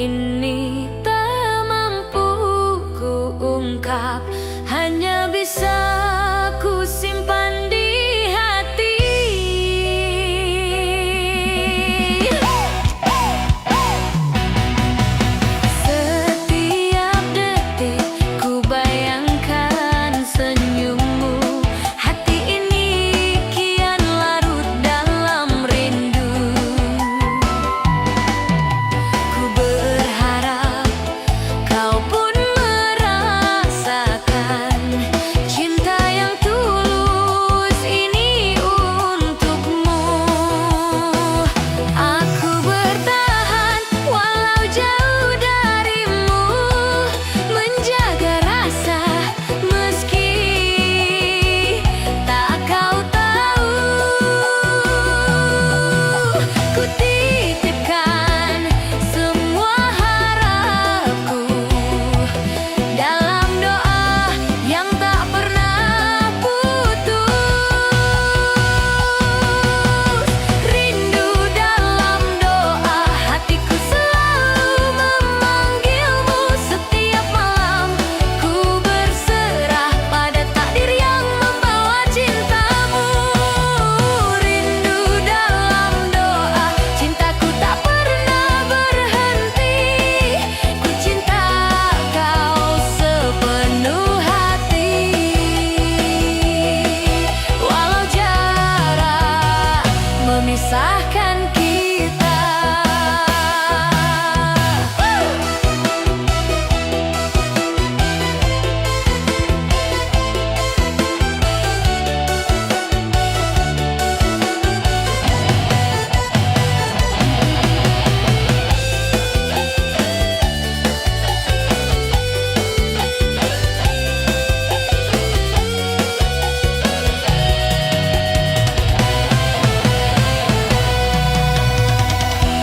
ini tak mampu ku ungkap, hanya bisa ku simpan di hati. Setiap detik ku bayangkan senyummu, hati ini kian larut dalam rindu. Ku berharap kau pun merasakan cinta yang tulus ini untukmu. Aku bertahan walau jauh darimu, menjaga rasa meski tak kau tahu. Ku titipkan semua harapku dalam doa yang tak pernah putus. Rindu dalam doa, hatiku selalu memanggilmu. Setiap malam ku berserah pada takdir yang membawa cintamu. Rindu dalam doa, cintaku tak pernah berhenti. Ku cinta kau sepenuh hati, walau jarak memisahkan kita.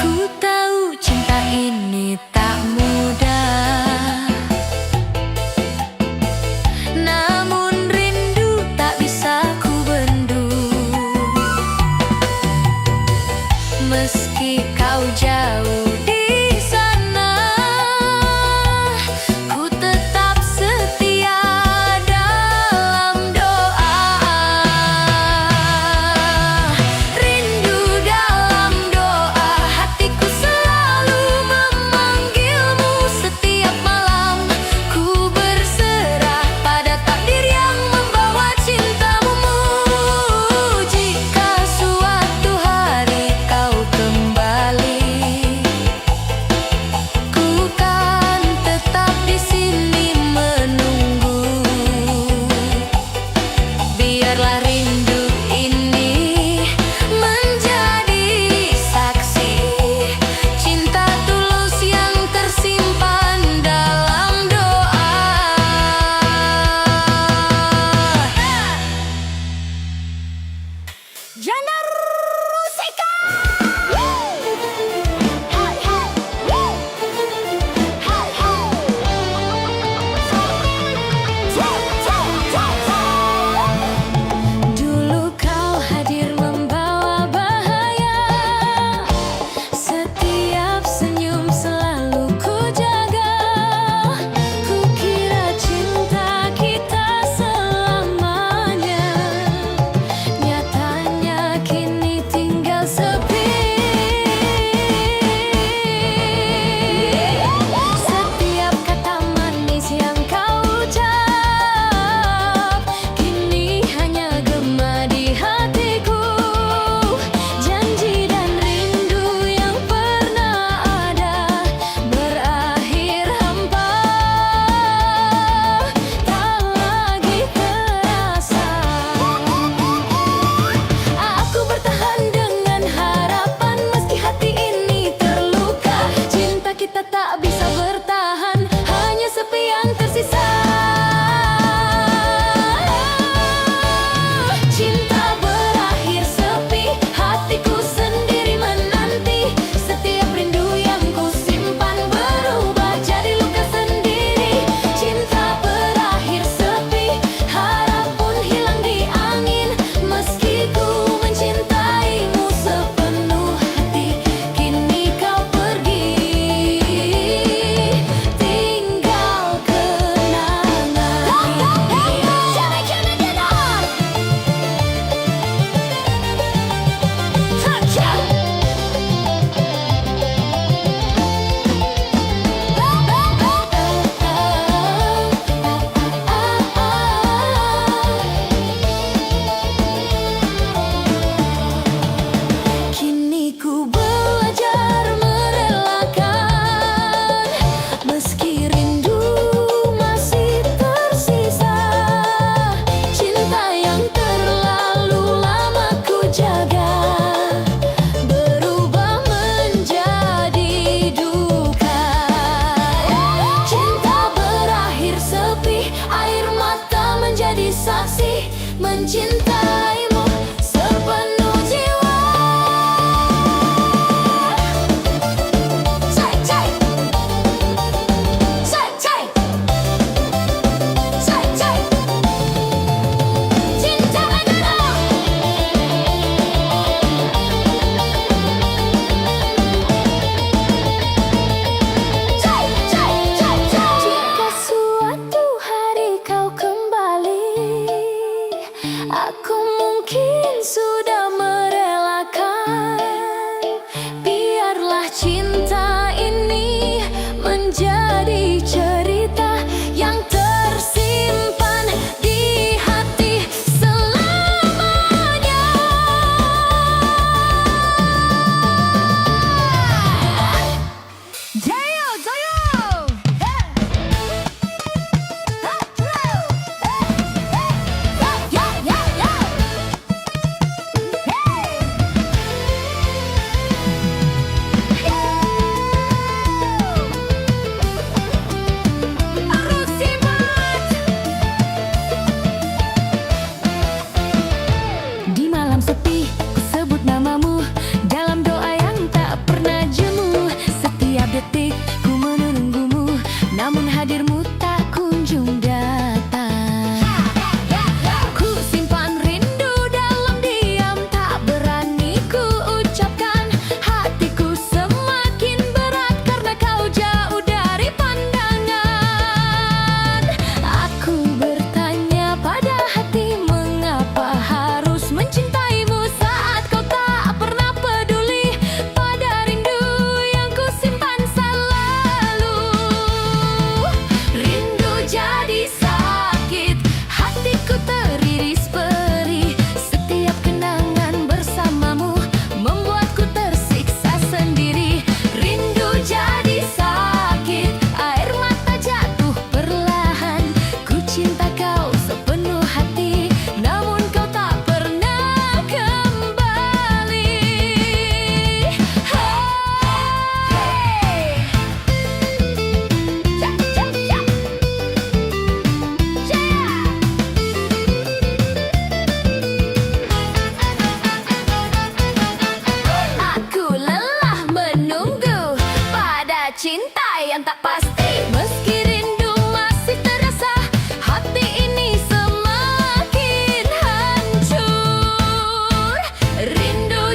Ku tahu cinta ini tak mudah, namun rindu tak bisa ku bendung. Meski kau jauh di sana, ku tetap setia dalam doa. Rindu dalam doa, hatiku selalu memanggilmu. Setiap malam ku berserah pada takdir yang membawa cintamu. Jika suatu hari kau kembali,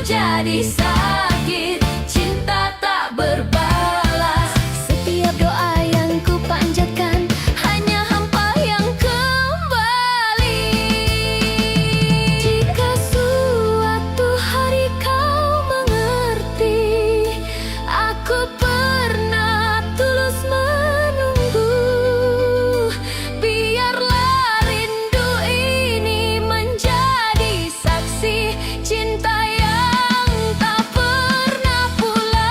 jadi sakit, cinta tak berbalas. Setiap doa yang ku panjatkan hanya hampa yang kembali. Jika suatu hari kau mengerti, aku pernah tulus menunggu. Biarlah rindu ini menjadi saksi cinta yang tak pernah pulang.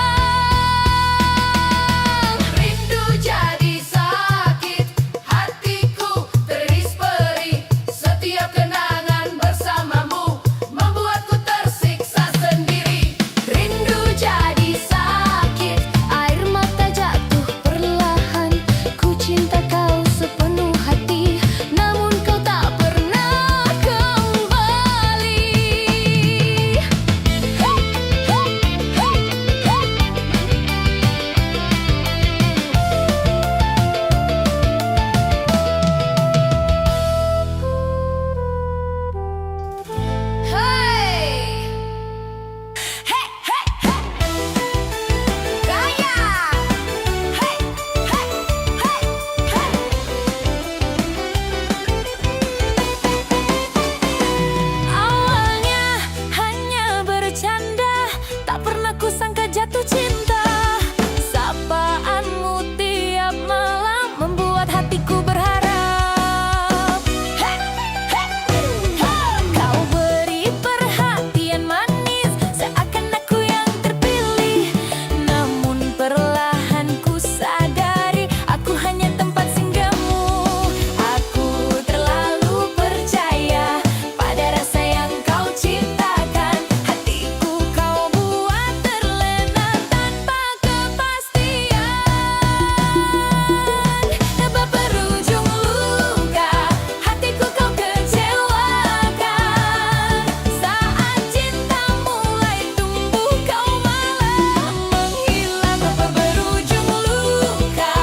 Rindu jadi sakit, hatiku teriris perih. Setiap kenangan bersamamu membuatku tersiksa sendiri. Rindu jadi sakit, air mata jatuh perlahan. Ku cinta kau sepenuh hati, namun kau tak pernah kembali. Hey! Hey, hey, hey. Gaya. Hey, hey, hey, hey. Awalnya hanya bercanda, tak pernah kusangka jatuh cinta. Sapaanmu tiap malam membuat hatiku berharap. Hey, hey, hey. Kau beri perhatian manis, seakan aku yang terpilih. Namun perlahan ku sadari, aku hanya tempat singgahmu. Aku terlalu percaya pada rasa yang kau ciptakan. Hatiku kau buat terlena tanpa kepastian. Sebab berujung luka, hatiku kau kecewakan. Saat cinta mulai tumbuh, kau malah menghilang. Sebab berujung luka,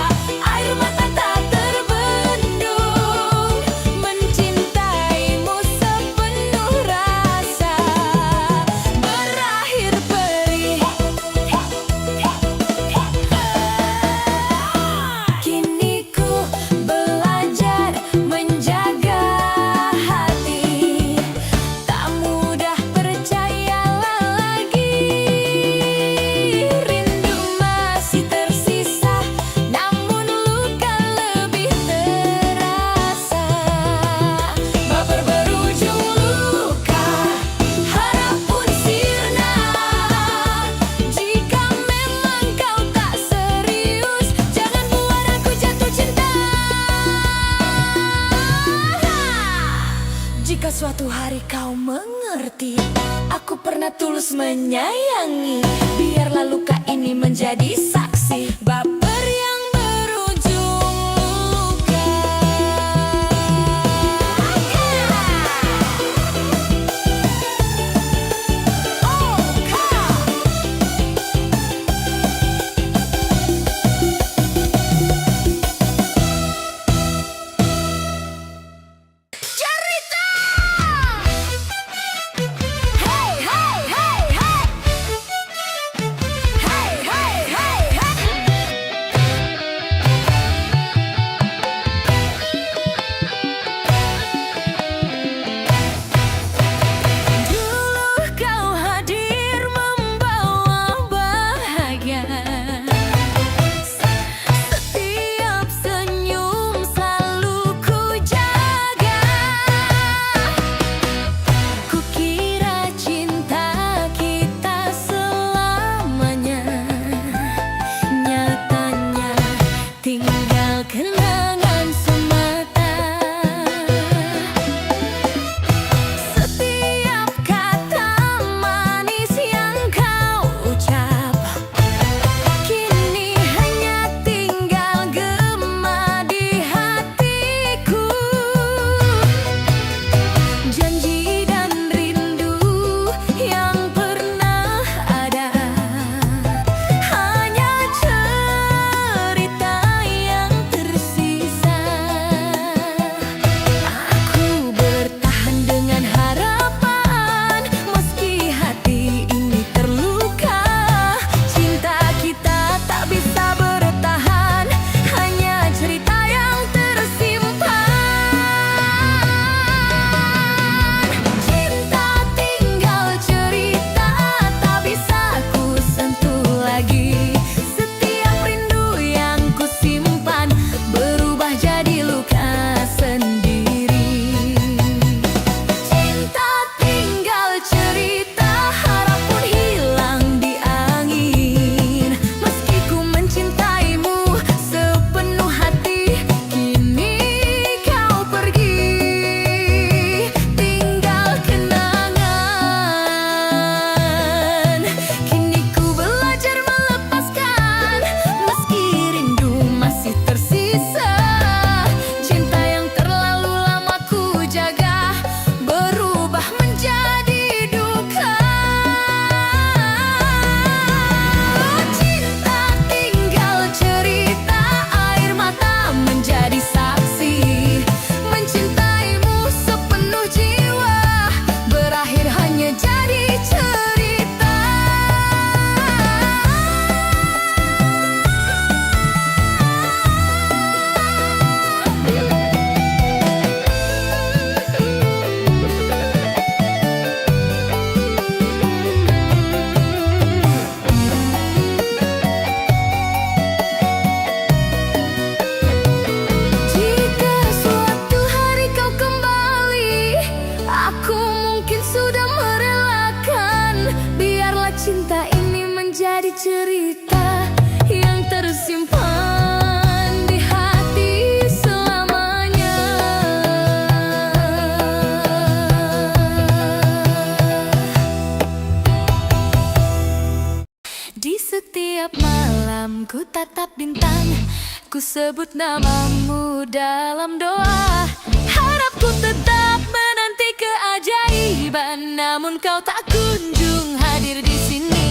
air mata tak terbendung. Mencintaimu sepenuh rasa, berakhir perih. Kini ku belajar menjaga hati, tak mudah percayalah lagi. Rindu masih tersisa, namun luka lebih terasa. Baper berujung luka, harap pun sirna. Jika memang kau tak serius, jangan buat aku jatuh cinta. Jika suatu hari kau mengerti, aku pernah tulus menyayangi. Biarlah luka ini menjadi saksi baper yang berujung luka. Cerita! Hey, hey, hey, hey. Hey, hey, hey, hey. menjadi cerita yang tersimpan di hati selamanya. Di setiap malam ku tatap bintang, ku sebut namamu dalam doa. Harapku tetap menanti keajaiban, namun kau tak kunjung hadir di sini.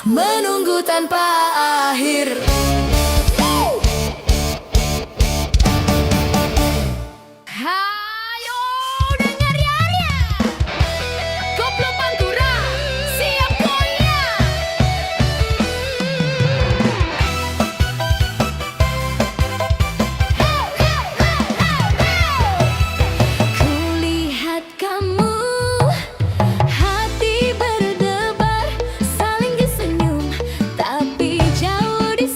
Menunggu tanpa akhir. Hayo dengar ya, Koplo Pantura siap goyang. Kulihat kamu, hati berdebar, saling disenyum, tapi jauh di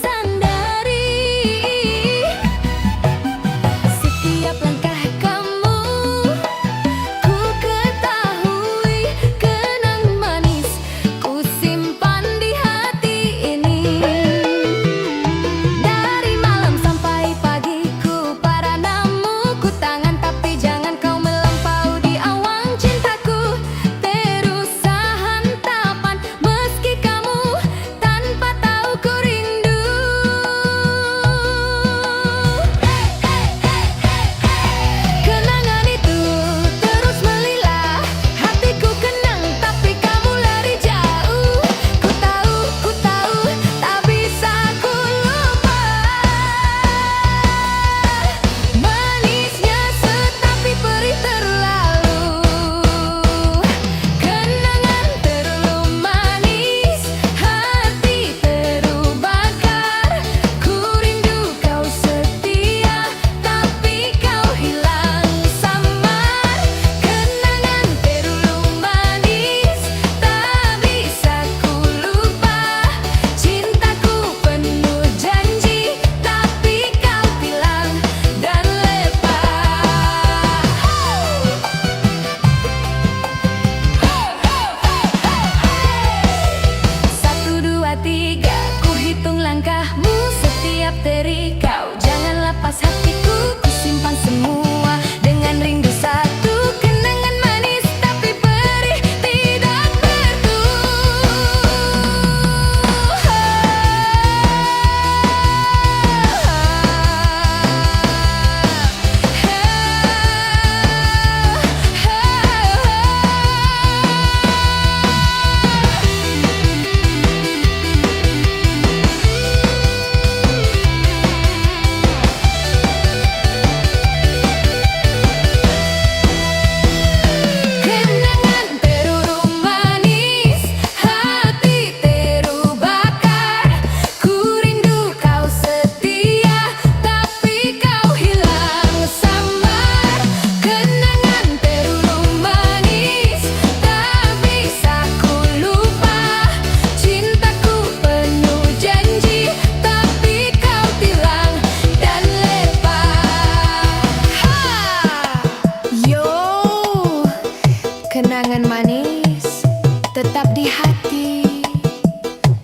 Kenangan manis tetap di hati.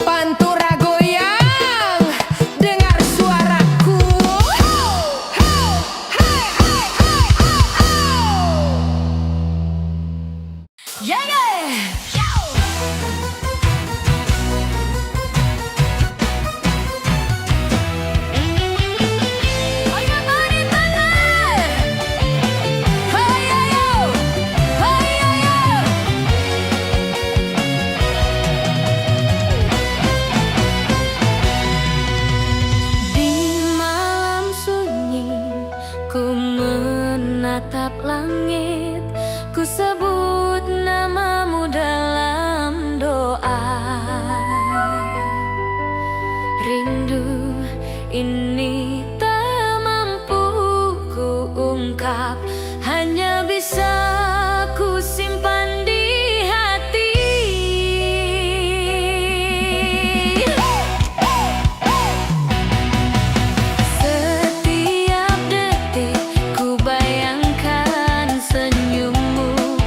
Pantura goyang, dengar suaraku. Yeah, yeah. Ku menatap langit, ku sebut namamu dalam doa. Rindu ini tak mampu ku ungkap, hanya bisa ku simpan di hati. Setiap detik ku bayangkan senyummu,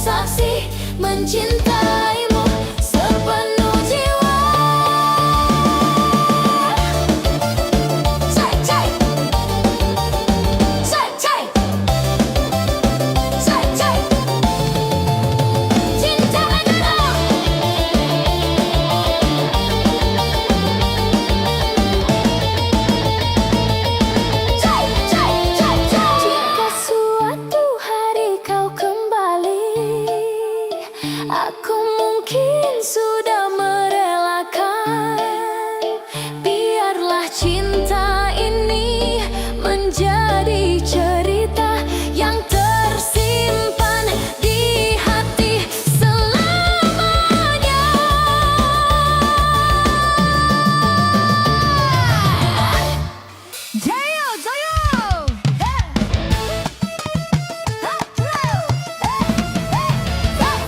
saksi mencintaimu sepenuh jiwa. Cai, cai. Cai, cai. Cai, cai. Cinta adalah cai, cai, cai, cai. Jika suatu hari kau kembali, aku mungkin sudah merelakan. Biarlah cinta ini menjadi cerita yang tersimpan di hati selamanya. Jayo, jayo. Ya,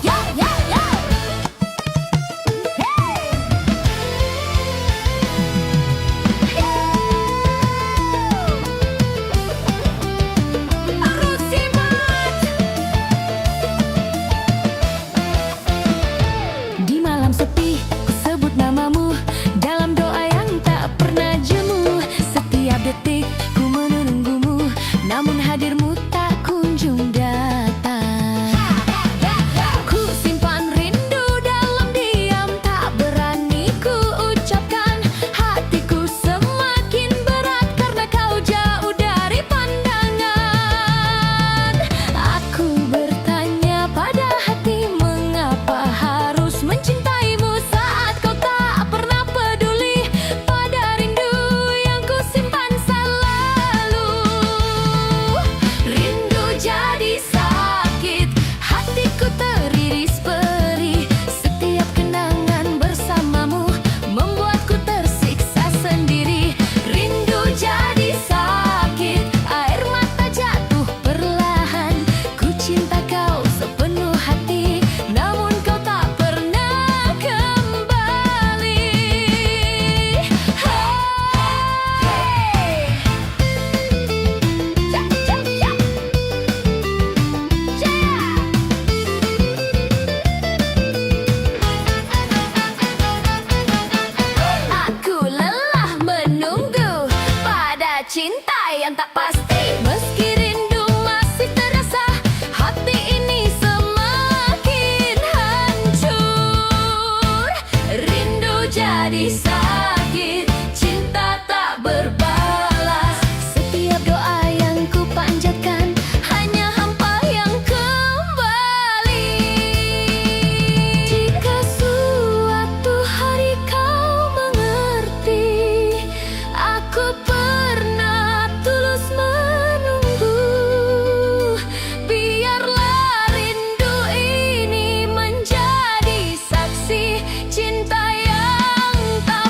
ya, ya. Harus simak. Di malam sepi, ku sebut namamu dalam doa yang tak pernah jemu. Setiap detik ku menunggumu, namun hadirmu tak kunjung datang. Ku simpan rindu dalam diam, tak berani ku ucapkan. Hatiku semakin berat karena kau jauh dari pandangan. Aku bertanya pada hati, mengapa harus mencintaimu saat kau tak pernah peduli pada rindu yang ku simpan selalu. Rindu jadi sakit, hatiku teriris perih. Setiap kenangan bersamamu membuatku tersiksa sendiri. Rindu jadi sakit, air mata jatuh perlahan. Ku cinta kau sepenuh hati, namun kau tak pernah kembali. Hey. Ja, ja, ja. Aku lelah menunggu pada cinta yang tak pasti. Meski rindu masih terasa, hati ini semakin hancur. Rindu jadi sakit, cinta tak berbalas. Setiap doa yang ku panjatkan hanya hampa yang kembali. Jika suatu hari kau mengerti, aku pernah tulus menunggu. Biarlah rindu ini menjadi saksi cinta yang tak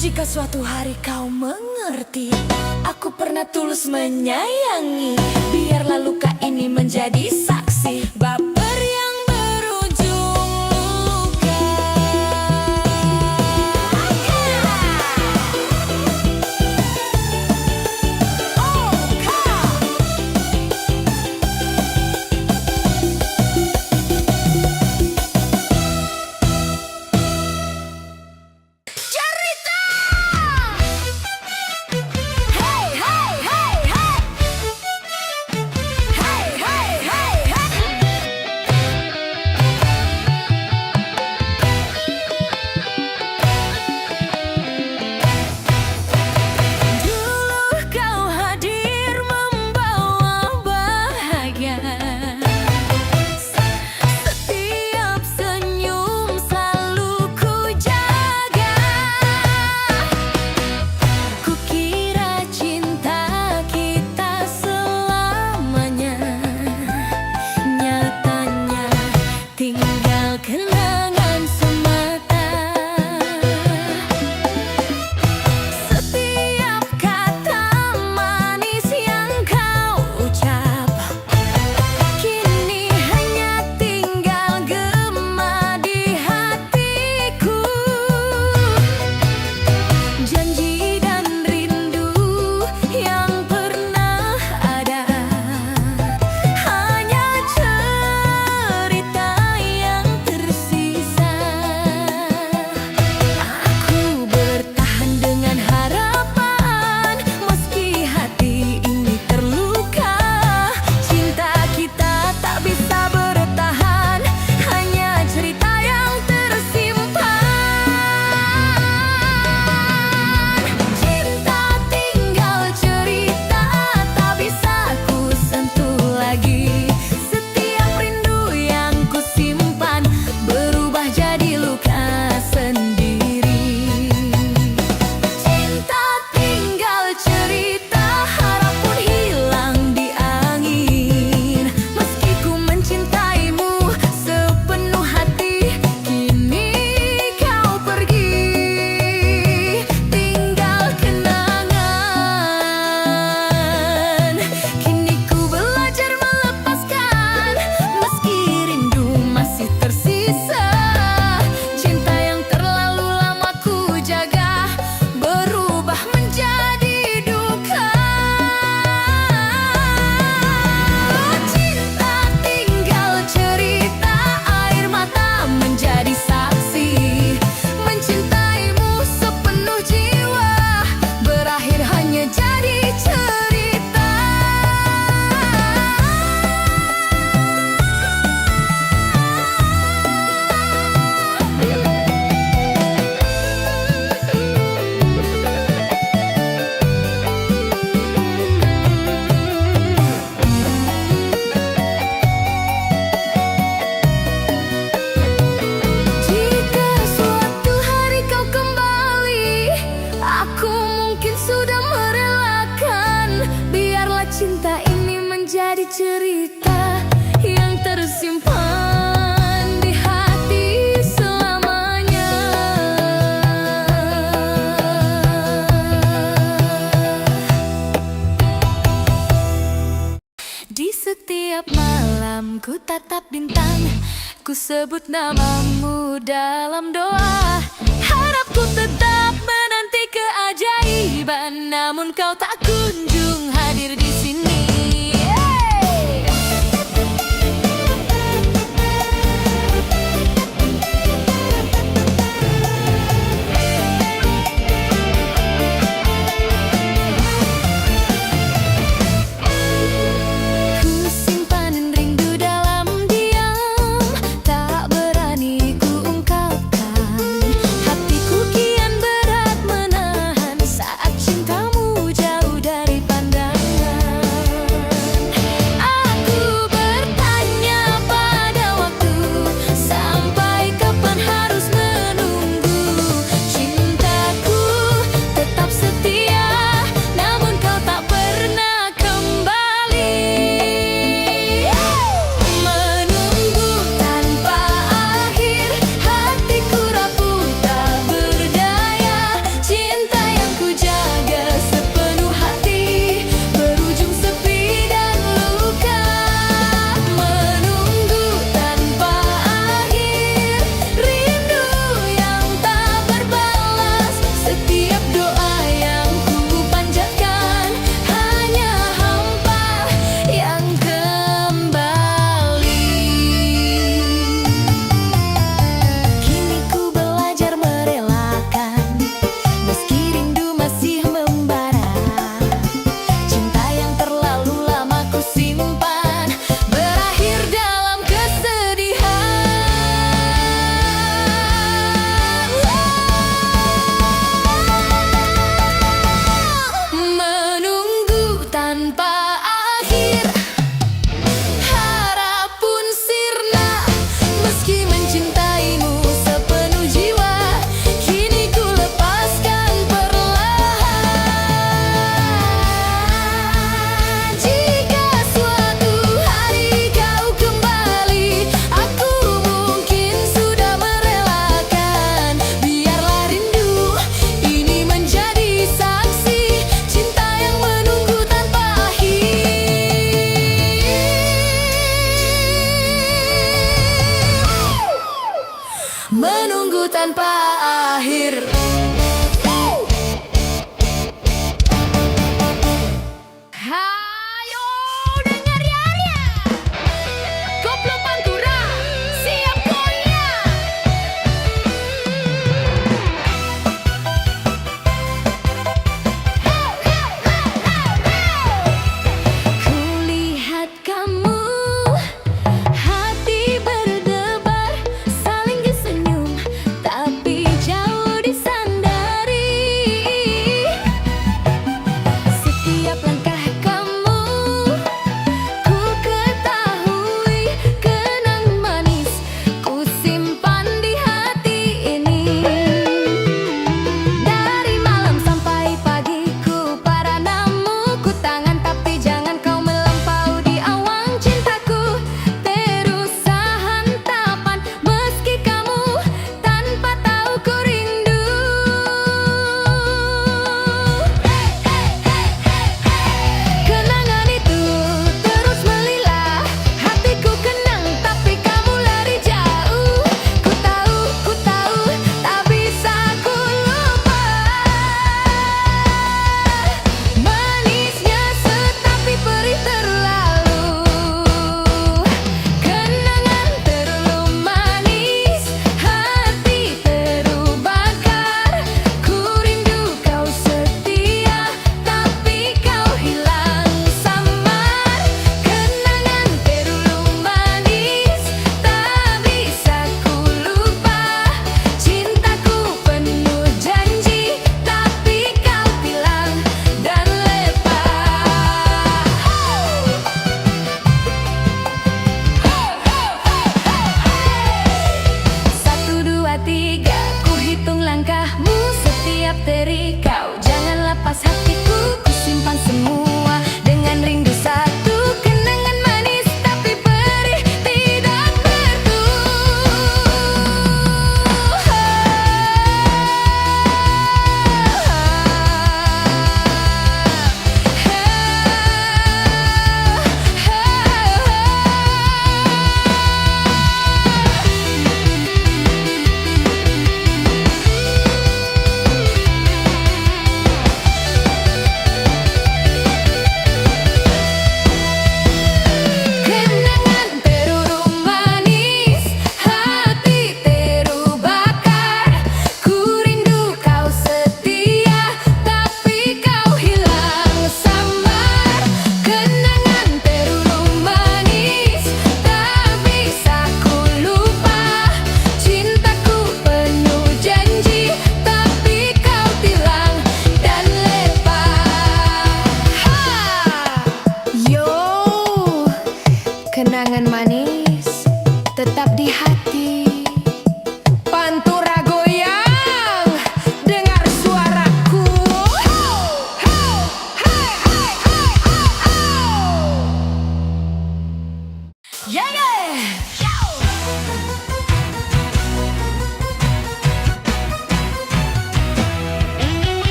Jika suatu hari kau mengerti, aku pernah tulus menyayangi. Biarlah luka ini menjadi saksi baper yang berujung luka. Cerita yang tersimpan di hati selamanya. Di setiap malam ku tatap bintang, ku sebut namamu dalam doa. Harapku tetap menanti keajaiban, namun kau tak kunjung hadir di sini. Dari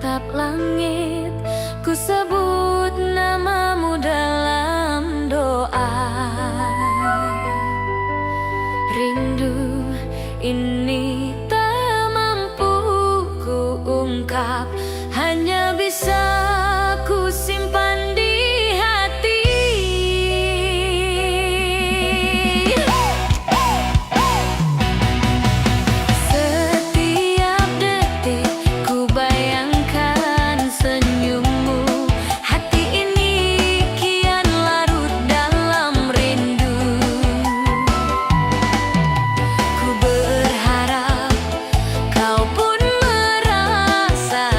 tatap langit, ku sebut namamu dalam doa. Rindu ini tak mampu ku ungkap, hanya bisa ku simpan di hati. Setiap detik ku bayangkan senyummu, hati ini kian larut dalam rindu. Ku berharap kau pun merasakan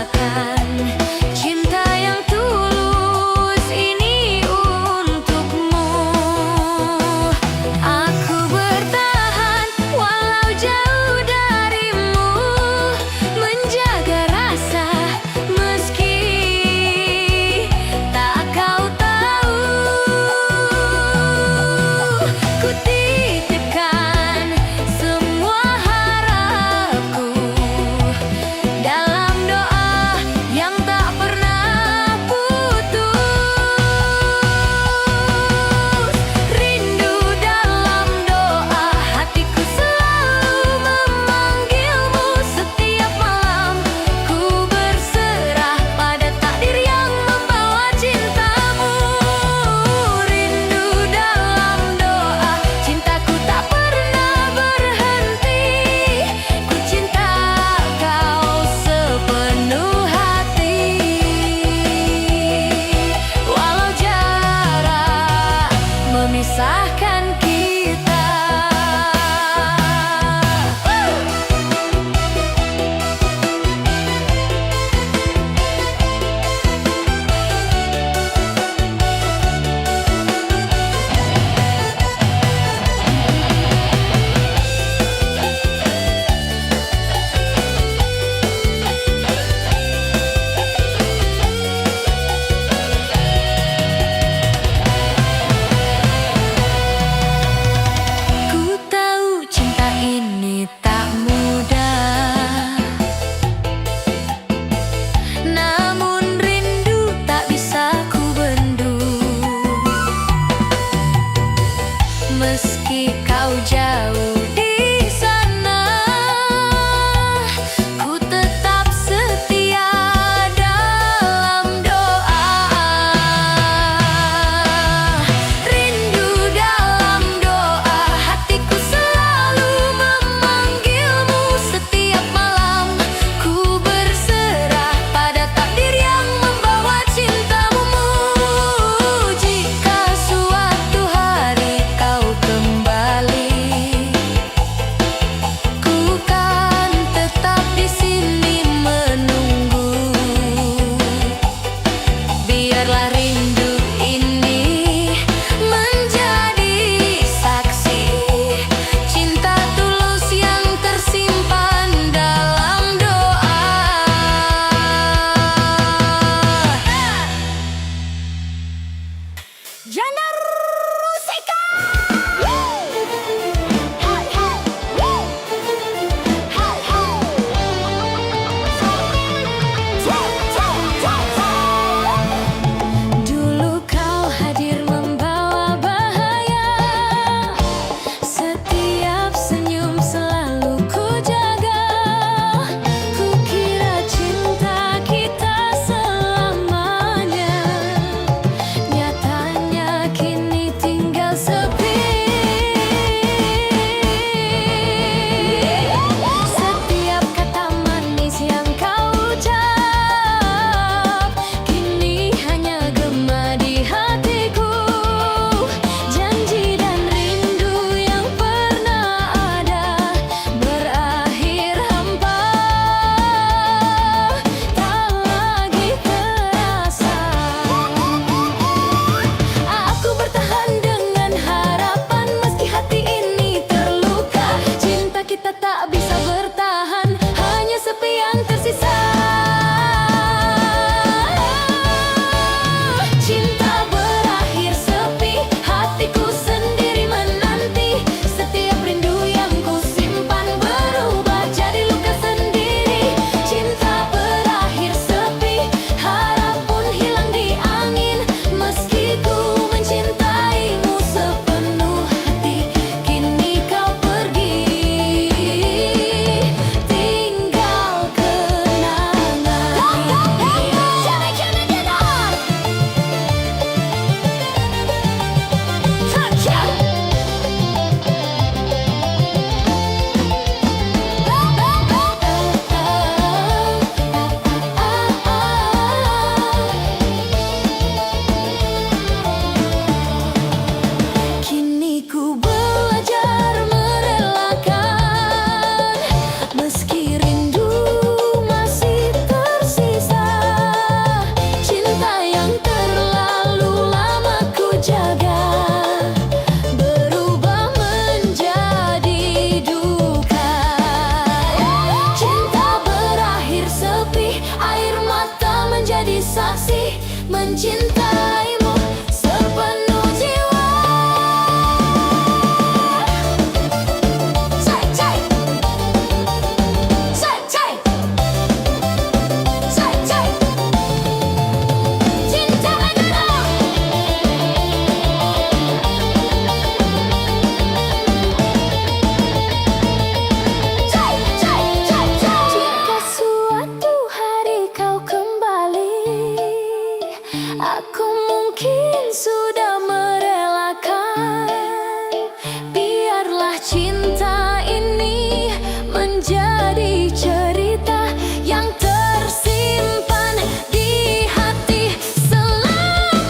menjadi cerita yang tersimpan di hati selamanya.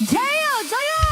Jayo, jayo!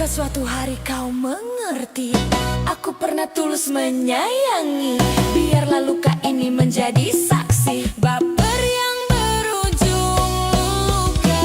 Jika suatu hari kau mengerti, aku pernah tulus menyayangi. Biarlah luka ini menjadi saksi baper yang berujung luka.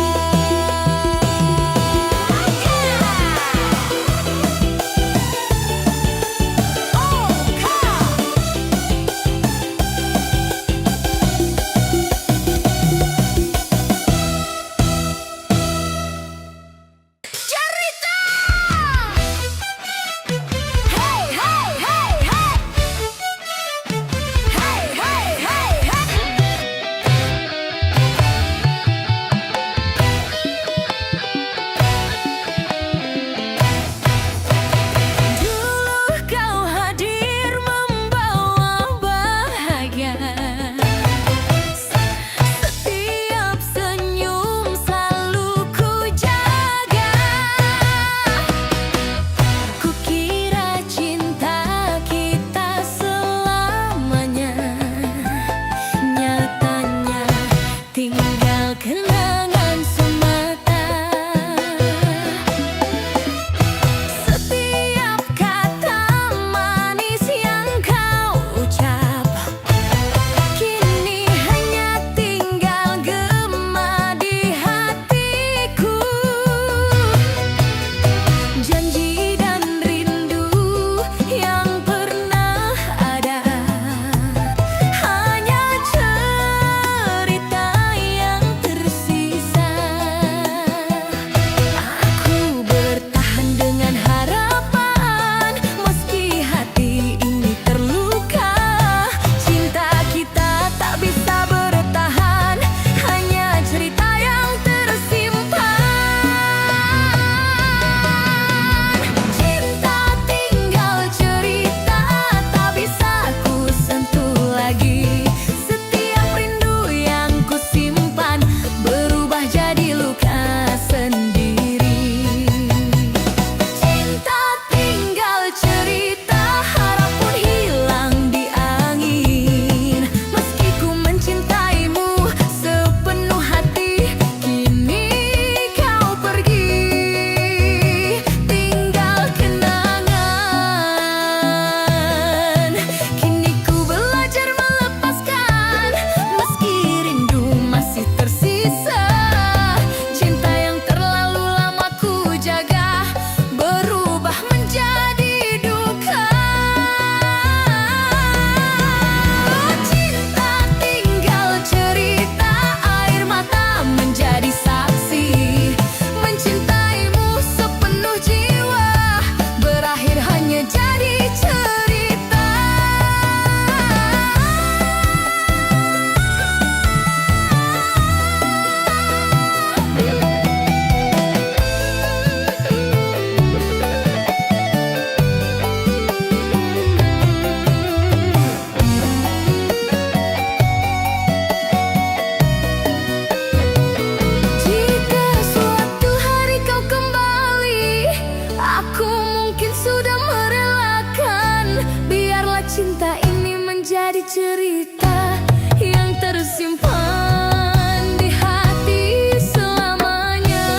Cinta ini menjadi cerita yang tersimpan di hati selamanya.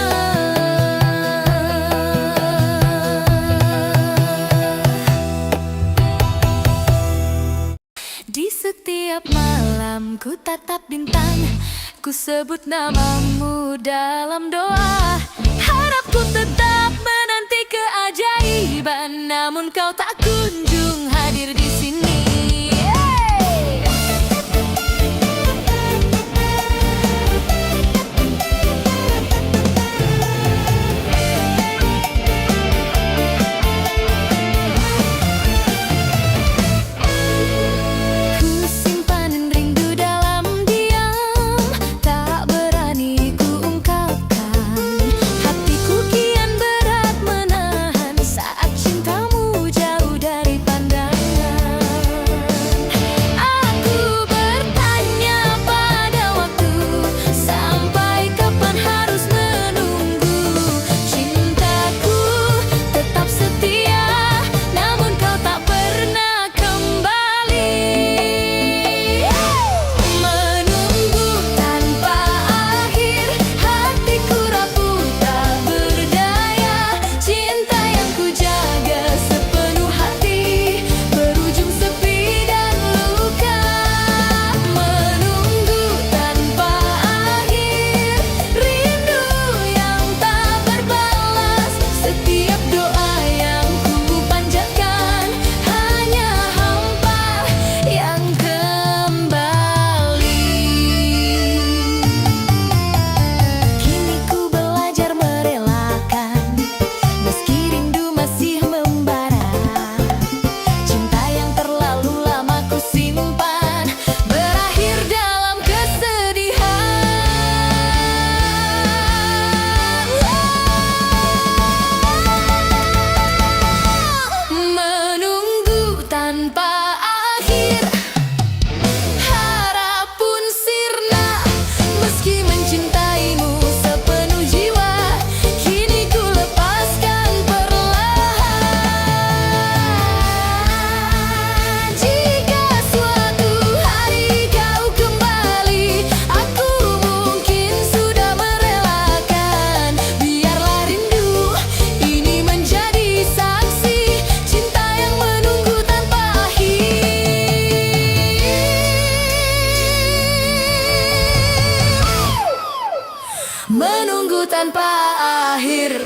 Di setiap malam ku tatap bintang, ku sebut namamu dalam doa. Harapku tetap menanti keajaiban, namun kau tak kunjung hadir di sini. Jauh menunggu tanpa akhir.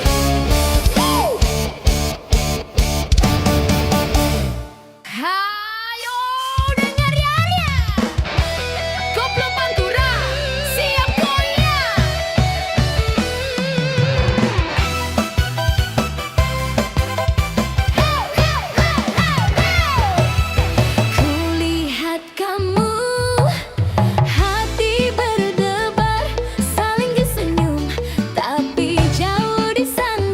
Hayo dengar ya, koplo pantura siap goyang. Kulihat kamu, hati berdebar, saling senyum, tapi jauh di sana.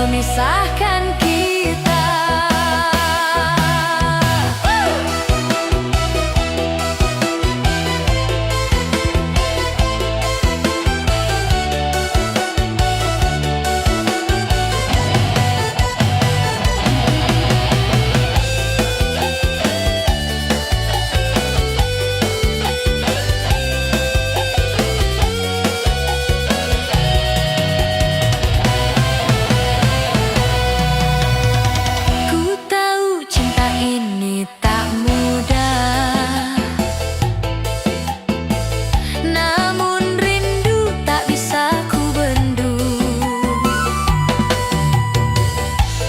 memisahkan kita.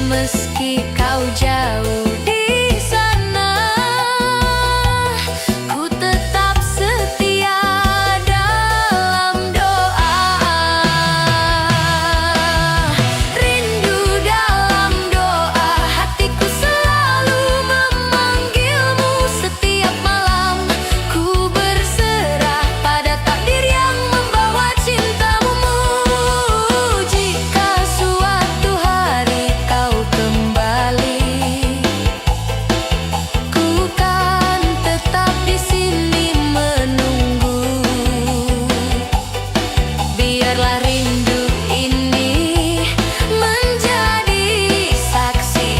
Meski kau jauh di sana, ku tetap setia dalam doa. Rindu dalam doa, hatiku selalu memanggilmu setiap malam. Ku berserah pada takdir yang membawa cintamu. Jika suatu hari kau kembali, ku kan tetap di sini menunggu. Biarlah rindu ini menjadi saksi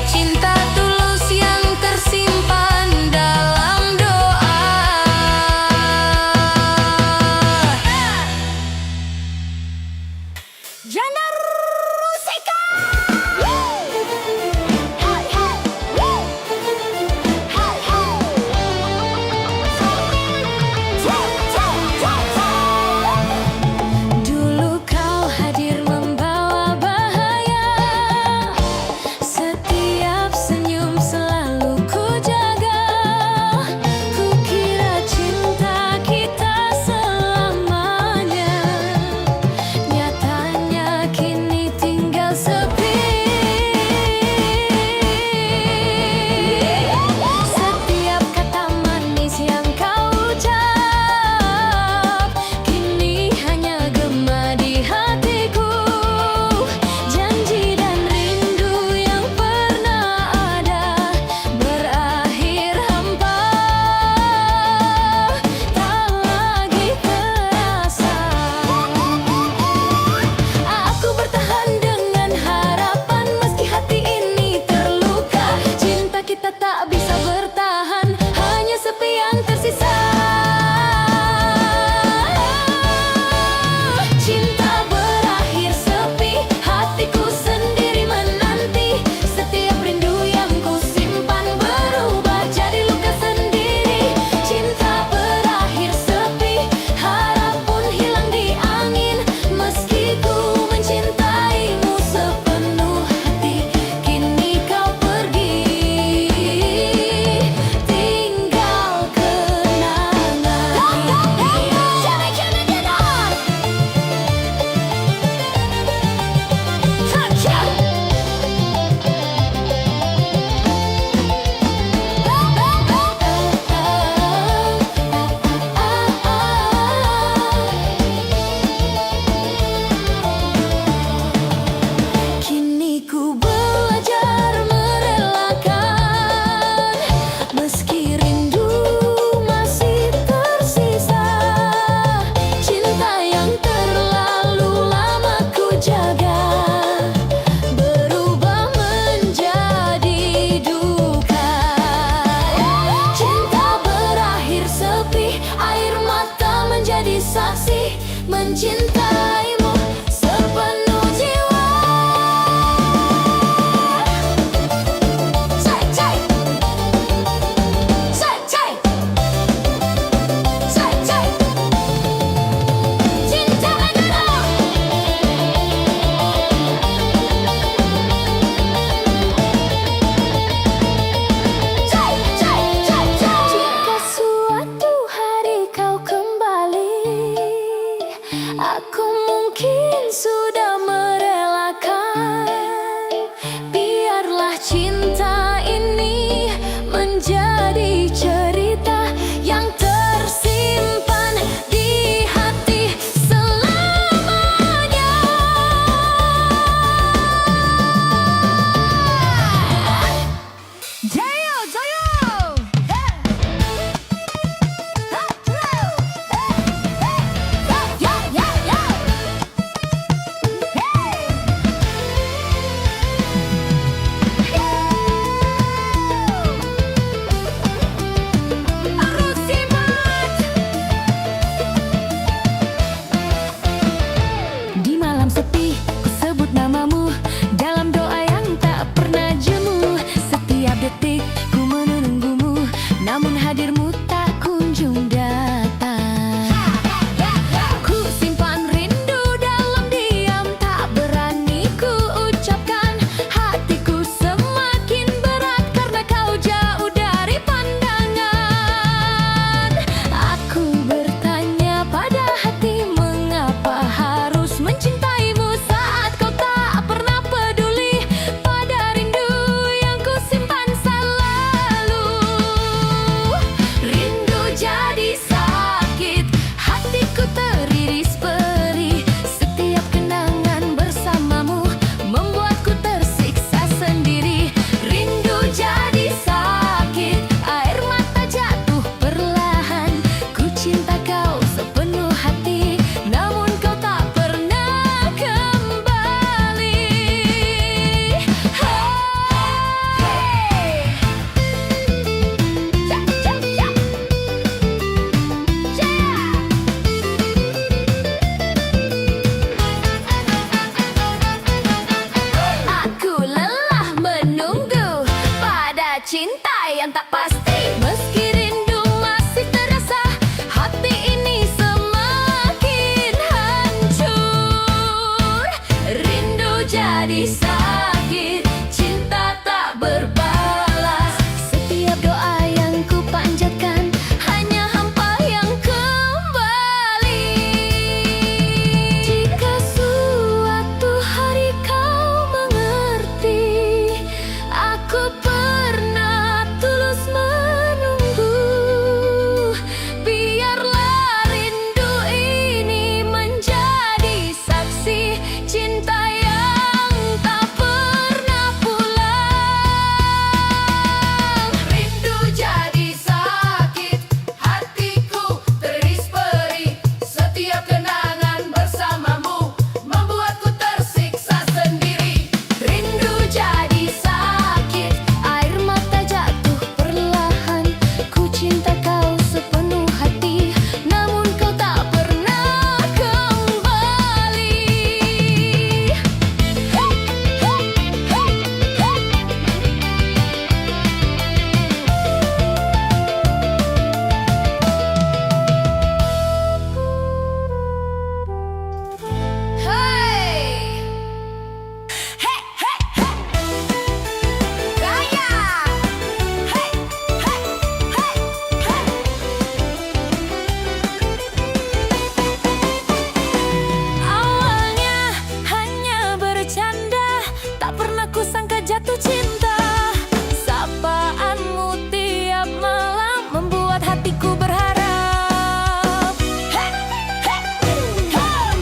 cinta tulus yang tersimpan dalam doa. Janda Rusika. Dulu kau hadir membawa bahaya, setiap senyum selalu ku jaga. Ku kira cinta kita selamanya, nyatanya kini tinggal sepi. Setiap kata manis yang kau ucap kini hanya gema di hatiku. Janji dan rindu yang pernah ada berakhir hampa, tak lagi terasa. Aku bertahan dengan hati menjadi sakit, cinta tak berbalas. Setiap doa yang ku panjatkan hanya hampa yang kembali. Jika suatu hari kau mengerti, aku pernah tulus menunggu. Biarlah rindu ini menjadi saksi cinta yang tak pernah pulang. Rindu jadi sakit, hatiku teriris perih. Setiap kenangan bersamamu membuatku tersiksa sendiri. Rindu jadi sakit, air mata jatuh perlahan. Ku cinta kau sepenuh hati, namun kau tak pernah kembali. Awalnya hanya bercanda, tak pernah kusangka jatuh cinta. Sapaanmu tiap malam membuat hatiku berharap.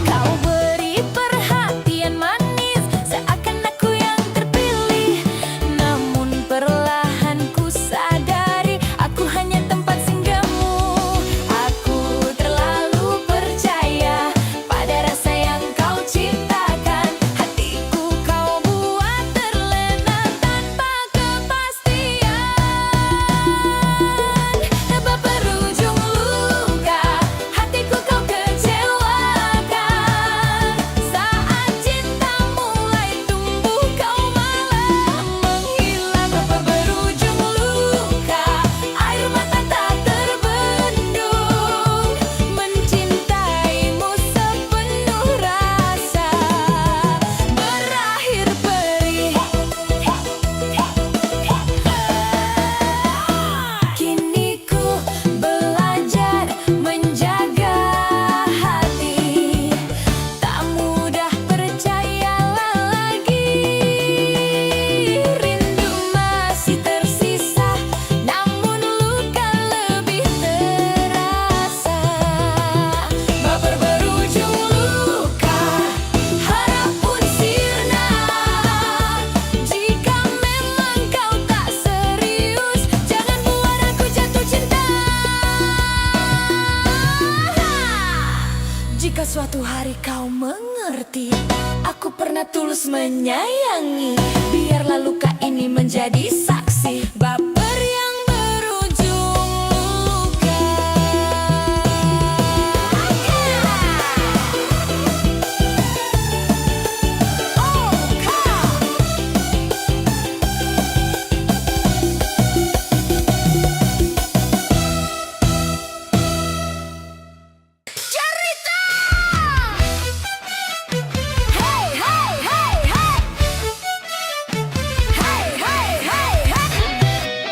Kau beri perhatian manis, seakan aku yang terpilih. Namun perlahan ku sadari, aku hanya tempat singgahmu. Aku terlalu percaya pada rasa yang kau ciptakan. Hatiku kau buat terlena tanpa kepastian. Tanpa berujung luka, hatiku kau kecewakan. Saat cinta mulai tumbuh, kau malah menghilang. Tanpa berujung luka, air mata tak terbendung. Mencintaimu sepenuh rasa berakhir perih. Kini ku belajar menjaga hati, tak mudah percayalah lagi. Rindu masih tersisa, namun luka lebih terasa. Baper berujung luka, harap pun sirna. Jika memang kau tak serius, jangan buat aku jatuh cinta. Jika suatu hari kau mengerti, aku pernah tulus menyayangi. Biarlah luka ini menjadi saksi, baper yang berujung luka. Cerita! Hey, hey, hey, hey! Hey, hey, hey, hey!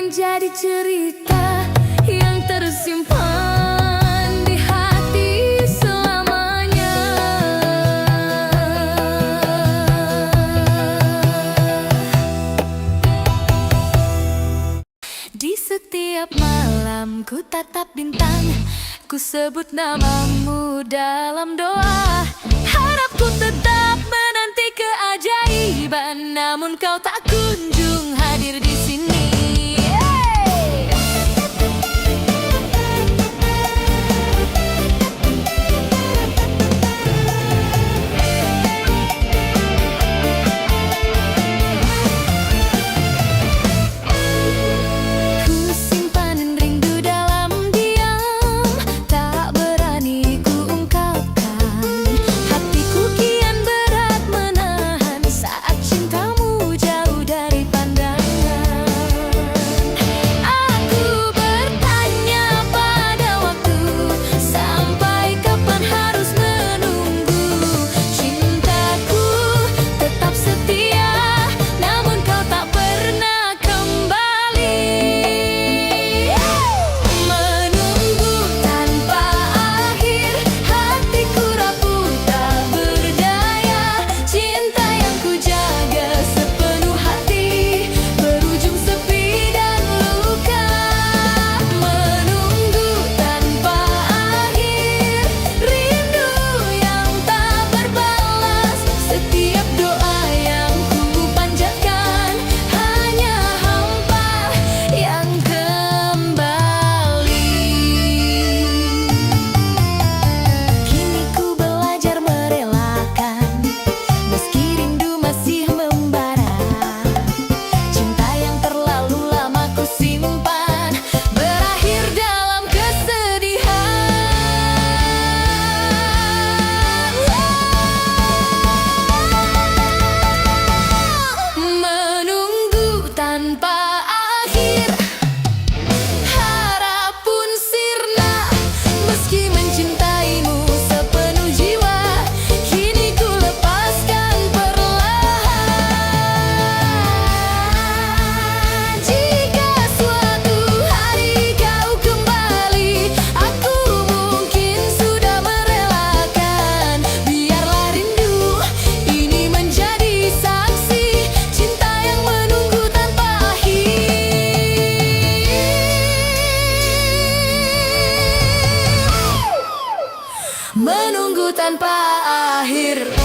menjadi cerita yang tersimpan di hati selamanya. Di setiap malam ku tatap bintang, ku sebut namamu dalam doa. Harapku tetap menanti keajaiban, namun kau tak kunjung hadir di sini. Menunggu tanpa akhir.